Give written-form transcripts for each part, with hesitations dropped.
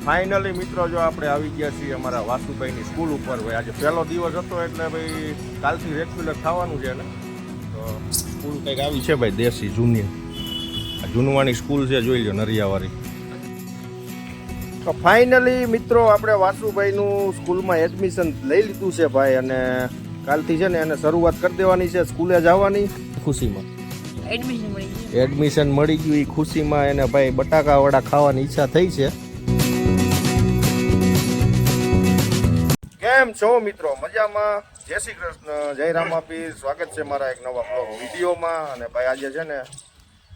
Finally મિત્રો જો આપણે આવી ગયા છીએ અમારા વાસુભાઈની સ્કૂલ ઉપર. ભાઈ આજે પહેલો દિવસ હતો એટલે ભાઈ કાલથી રેગ્યુલર થવાનું છે ને, તો સ્કૂલ કંઈક આવી છે ભાઈ દેશી જૂની. આ જૂનવાણી સ્કૂલ છે, જોઈ લો નરિયાવાળી. તો ફાઇનલી મિત્રો આપણે વાસુભાઈનું સ્કૂલમાં એડમિશન લઈ લીધું છે ભાઈ, અને કાલથી છે ને એને શરૂઆત કરી દેવાની છે સ્કૂલે જવાની ખુશીમાં. એડમિશન મળી ગયું એ ખુશીમાં એને ભાઈ બટાકા વડા ખાવાની ઈચ્છા થઈ છે. કેમ છો મિત્રો? મજામાં? જય શ્રી કૃષ્ણ, જય રામાપીર. સ્વાગત છે મારા એક નવા બ્લોગ વિડીયોમાં. અને ભાઈ આજે છે ને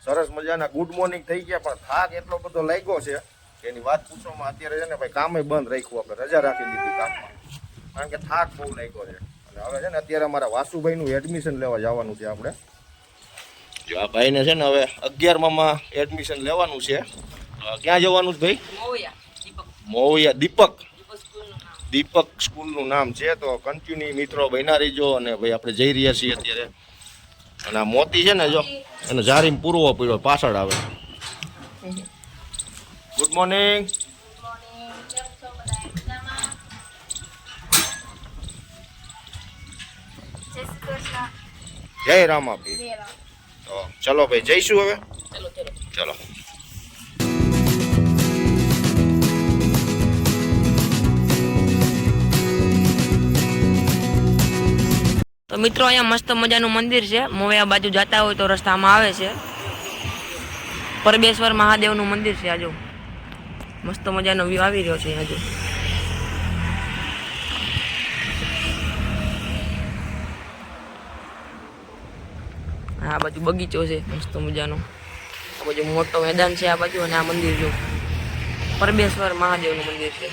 સરસ મજાના ગુડ મોર્નિંગ થઈ ગયા, પણ થાક એટલો બધો લાગ્યો છે કે એની વાત પૂછવામાં. અત્યારે છે ને ભાઈ કામે બંધ રાખ્યું, આપણે રજા રાખી દીધી કામમાં, કારણ કે થાક બહુ લાગ્યો છે. અને હવે છે ને અત્યારે અમારા વાસુભાઈનું એડમિશન લેવા જવાનું છે આપણે. જો આ ભાઈને છે ને હવે 11માં એડમિશન લેવાનું છે. ક્યાં જવાનું છે ભાઈ? મોવિયા દીપક સ્કૂલનું નામ છે. તો કન્ટિન્યુ મિત્રો બન્યા રહીજો. અને ભાઈ આપણે જઈ રહ્યા છીએ અત્યારે. અને આ મોતી છે ને જો એને જારીમ પૂરવો પડ્યો, પાછળ આવે. Good morning. જય રામાપીર. તો ચલો ભાઈ જઈશું હવે. ચલો. તો મિત્રો અહીંયા મસ્ત મજાનું મંદિર છે. મોવિયા બાજુ જતા હોય તો રસ્તામાં આવે છે. પરબેશ્વર મહાદેવનું મંદિર છે. આજુ મસ્ત મજાનો વ્યૂ આવી રહ્યો છે. આજુ આ બાજુ બગીચો છે મસ્ત મજાનો. આ બાજુ મોટો મેદાન છે આ બાજુ, અને આ મંદિર જો પરબેશ્વર મહાદેવનું મંદિર છે.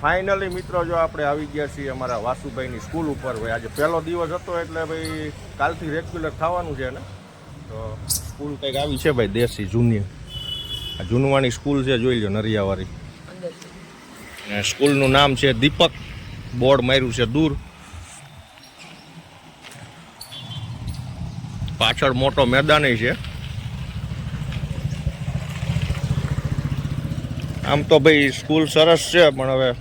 ફાઇનલી મિત્રો જો આપણે આવી ગયા છીએ અમારા વાસુભાઈની સ્કૂલ ઉપર. ભાઈ આજે પહેલો દિવસ હતો એટલે ભાઈ કાલથી રેગ્યુલર થવાનું છે ને, તો સ્કૂલ કંઈક આવી છે ભાઈ દેશી જૂની. આ જૂનવાણી સ્કૂલ છે, જોઈ લો નરિયાવાળી. અને સ્કૂલનું નામ છે દીપક. બોર્ડ માર્યું છે દૂર. પાછળ મોટો મેદાન છે. આમ તો ભાઈ સ્કૂલ સરસ છે, પણ હવે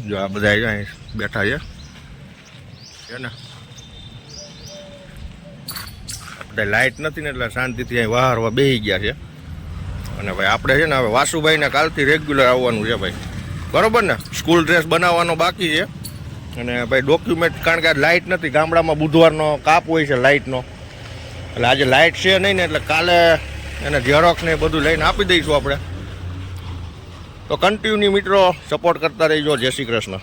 જો આ બધા અહીં બેઠા છે ને, બધા લાઇટ નથી ને એટલે શાંતિથી અહીં વાહરવા બેસી ગયા છે. અને ભાઈ આપણે છે ને હવે વાસુભાઈને કાલથી રેગ્યુલર આવવાનું છે ભાઈ, બરોબર ને? સ્કૂલ ડ્રેસ બનાવવાનો બાકી છે. અને ભાઈ ડોક્યુમેન્ટ, કારણ કે લાઇટ નથી ગામડામાં, બુધવારનો કાપ હોય છે લાઇટનો, એટલે આજે લાઇટ છે નહીં ને, એટલે કાલે એને ઝેરોક્સ ને બધું લઈને આપી દઈશું આપણે. તો કન્ટિન્યુ મિત્રો સપોર્ટ કરતા રહીજો. જય શ્રી કૃષ્ણ.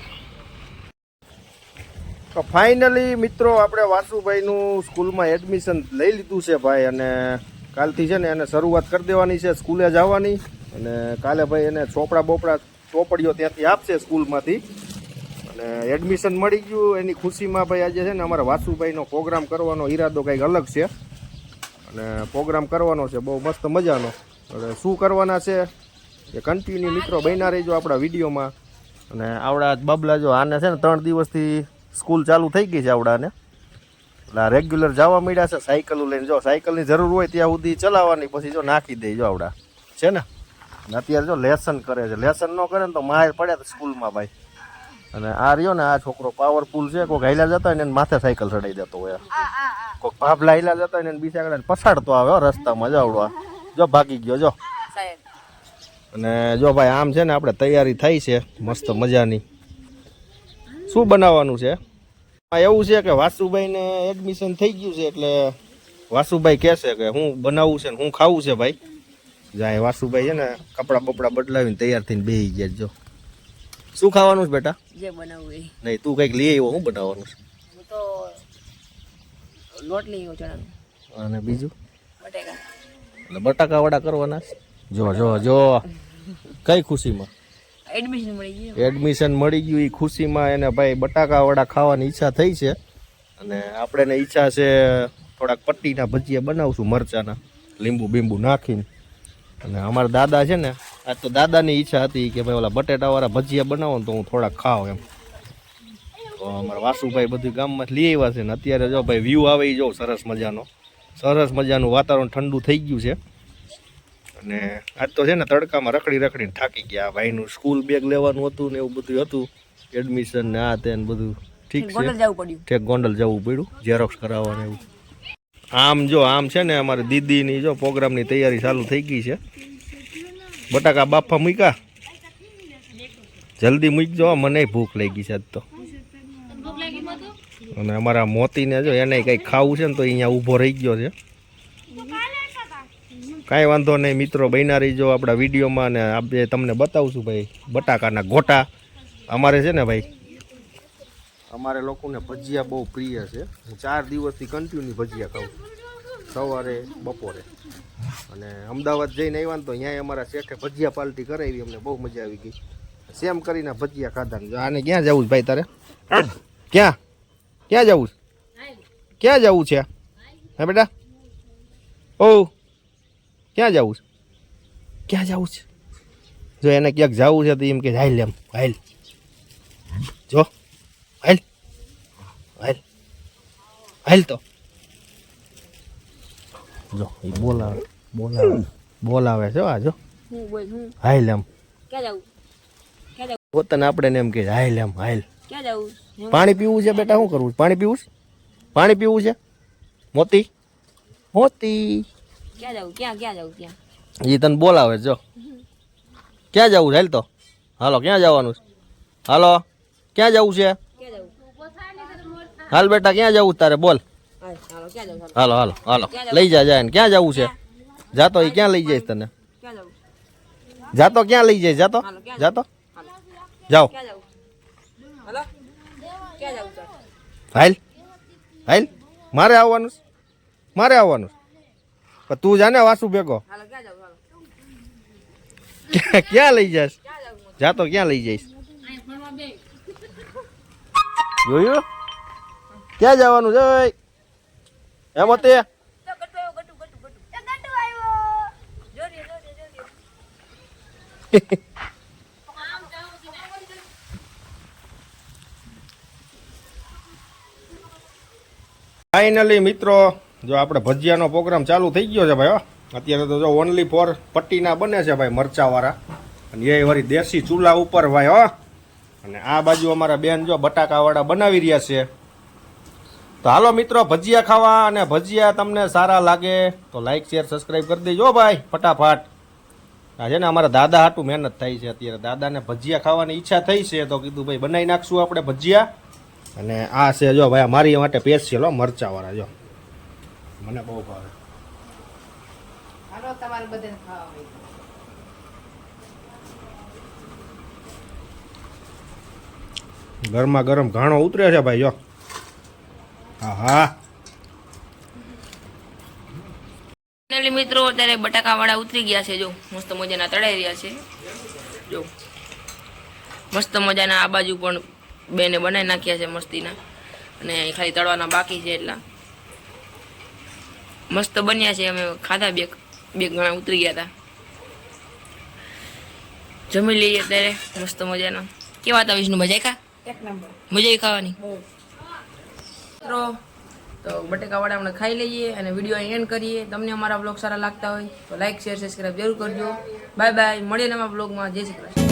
તો ફાઇનલી મિત્રો આપણે વાસુભાઈનું સ્કૂલમાં એડમિશન લઈ લીધું છે ભાઈ, અને કાલથી છે ને એને શરૂઆત કરી દેવાની છે સ્કૂલે જવાની. અને કાલે ભાઈ એને ચોપડીઓ ત્યાંથી આપશે સ્કૂલમાંથી. અને એડમિશન મળી ગયું એની ખુશીમાં ભાઈ આજે છે ને અમારા વાસુભાઈનો પ્રોગ્રામ કરવાનો ઈરાદો કંઈક અલગ છે. અને પ્રોગ્રામ કરવાનો છે બહુ મસ્ત મજાનો. એટલે શું કરવાના છે એ કન્ટિન્યુ મિત્રો બન્યા રહીજો આપણા વિડીયોમાં. અને આવડા બબલા જો આને છે ને 3 દિવસથી સ્કૂલ ચાલુ થઈ ગઈ છે આવડાને, એટલે રેગ્યુલર જવા મળ્યા છે સાયકલો લઈને. જો સાયકલની જરૂર હોય ત્યાં સુધી ચલાવવાની, પછી જો નાખી દે જો આવડા છે ને. અને અત્યારે જો લેસન કરે છે. લેસન ન કરે ને તો માર પડે સ્કૂલમાં ભાઈ. અને આ રહ્યો ને આ છોકરો પાવરફુલ છે. કોઈક હાઈલા જતા હોય ને એને માથે સાયકલ ચડાવી દેતો હોય, કોઈક ભાભલા હાઈલા જતા હોય ને બીજા આગળ પછાડતો આવે રસ્તામાં. જાવડો જો ભાગી ગયો જો. અને જો ભાઈ આમ છે ને આપણે તૈયારી થઈ છે મસ્ત મજાની. શું બનાવવાનું છે? એવું છે કે વાસુભાઈને એડમિશન થઈ ગયું છે, એટલે વાસુભાઈ કહેશે કે હું બનાવવું છે ને હું ખાવું છે ભાઈ. જાય વાસુભાઈ છે ને કપડાં બપડા બદલાવીને તૈયાર થઈને બેસી ગયા. જો શું ખાવાનું છે બેટા? જે બનાવવું નહીં તું કંઈક લઈ આવ્યો, શું બનાવવાનું છે? હું તો લોટ લઈ આવ્યો ચણાનો. અને બીજું બટેકા એટલે બટાકા વડા કરવાના છે. જો જો જો કઈ ખુશીમાં એડમિશન મળી ગયું. એડમિશન મળી ગયું એ ખુશીમાં એને ભાઈ બટાકા વડા ખાવાની ઈચ્છા થઈ છે. અને આપણે ઈચ્છા છે થોડાક પટ્ટીના ભજીયા બનાવશું મરચાના લીંબુ બીંબુ નાખીને. અને અમારા દાદા છે ને આજ તો દાદાની ઈચ્છા હતી કે ભાઈ ઓલા બટેટાવાળા ભજીયા બનાવો ને તો હું થોડાક ખાવ એમ. તો અમારા વાસુભાઈ બધું ગામમાંથી લઈ આવ્યા છે ને અત્યારે જો ભાઈ વ્યૂ આવે એ જો સરસ મજાનું વાતાવરણ ઠંડુ થઈ ગયું છે. અને આજ તો છે ને તડકામાં રખડીને થાકી ગયા. ભાઈનું સ્કૂલ બેગ લેવાનું હતું ને એવું બધું હતું, એડમિશન ને આ તે ને બધું ઠીક છે. ઠેક ગોંડલ જવું પડ્યું ઝેરોક્સ કરાવવાનું એવું. આમ છે ને અમારે દીદીની જો પ્રોગ્રામની તૈયારી ચાલુ થઈ ગઈ છે. બટાકા બાફા મૂક્યા, જલ્દી મૂકજો, મને ભૂખ લાગી છે આજ તો. અને અમારા મોતીને જો એને કંઈક ખાવું છે ને તો અહીંયા ઊભો રહી ગયો છે. કાંઈ વાંધો નહીં મિત્રો, બન્યા રહીજો આપણા વિડીયોમાં. અને આપણે તમને બતાવશું ભાઈ બટાકાના ગોટા. અમારે છે ને ભાઈ અમારે લોકોને ભજીયા બહુ પ્રિય છે. હું 4 દિવસથી કન્ટિન્યુ ભજીયા ખાઉં, સવારે બપોરે. અને અમદાવાદ જઈને આવ્યા ને તો અહીંયા અમારા શેઠે ભજીયા પાર્ટી કરાવી, અમને બહુ મજા આવી ગઈ. સેમ કરીને ભજીયા ખાધા ને. આને ક્યાં જવું છે ભાઈ તારે? ક્યાં જવું છે? ક્યાં જવું છે હા બેટા? ઓ ક્યાં જવું છે? જો એને ક્યાંક જવું છે તો એમ કે હાલ એમ હાલ, જો હાલ તો જો એ બોલાવે છે. આ જો હાલ એમ પોતાને આપણે એમ કે હાલ એમ હાલ. પાણી પીવું છે બેટા? શું કરવું છે? પાણી પીવું છે? મોતી એ તને બોલાવે જો. ક્યાં જવું? હાલ તો હાલો, ક્યાં જવાનું છે? હાલો, ક્યાં જવું છે? હાલ બેટા, ક્યાં જવું તારે? બોલ. હાલો લઈ જાય ને. ક્યાં જવું છે? જાતો એ ક્યાં લઈ જઈશ તને? જાતો ક્યાં લઈ જઈશ? જાતો જાઓ. હાલ મારે આવવાનું પણ તું જાને વાસુ ભેગો. ક્યાં લઈ જઈશ? જાતો ક્યાં લઈ જઈશ? જોયું ક્યાં જવાનું છે? એમ તે ફાઇનલી મિત્રો જો આપણે ભજીયાનો પ્રોગ્રામ ચાલુ થઈ ગયો છે ભાઈ. અત્યારે તો જો ઓનલી ફોર પટ્ટીના બને છે ભાઈ, મરચાવાળા. અને એ વળી દેશી ચૂલા ઉપર ભાઈ. અને આ બાજુ અમારા બેન જો બટાકાવાળા બનાવી રહ્યા છે. તો હાલો મિત્રો ભજીયા ખાવા. અને ભજીયા તમને સારા લાગે તો લાઈક શેર સબસ્ક્રાઈબ કરી દેજો ભાઈ ફટાફટ. આ છે ને અમારા દાદા હાટું મહેનત થાય છે અત્યારે. દાદાને ભજીયા ખાવાની ઈચ્છા થઈ છે તો કીધું ભાઈ બનાવી નાખશું આપણે ભજીયા. અને આ છે જો ભાઈ મારી માટે સ્પેશિયલ મરચાવાળા. જો મને બહુ ભાવે. ગરમા ગરમ ઘાણો ઉતરે છે ભાઈ. જો હા મિત્રો અત્યારે બટાકા વાળા ઉતરી ગયા છે. જો મસ્ત મજાના તળાઈ રહ્યા છે. જો મસ્ત મજાના આ બાજુ પણ બેને બનાવી નાખ્યા છે મસ્તીના. અને ખાલી તળવાના બાકી છે એટલા મસ્ત બન્યા છે. અમે ખાધા બે ઘણા ઉતરી ગયા હતા. જમી લઈએ અત્યારે મસ્ત મજાના. કેવા હતા વિષ્ણુ? મજા કા? એક નંબર મજા આવી ખાવાની. મિત્રો તો બટેકાવાળા આપણે ખાઈ લઈએ અને વિડીયો અહીં એન્ડ કરીએ. તમને અમારા બ્લોગ સારા લાગતા હોય તો લાઈક શેર સબસ્ક્રાઈબ જરૂર કરજો. બાય બાય, મળીએ નવા બ્લોગમાં. જય શ્રી કૃષ્ણ.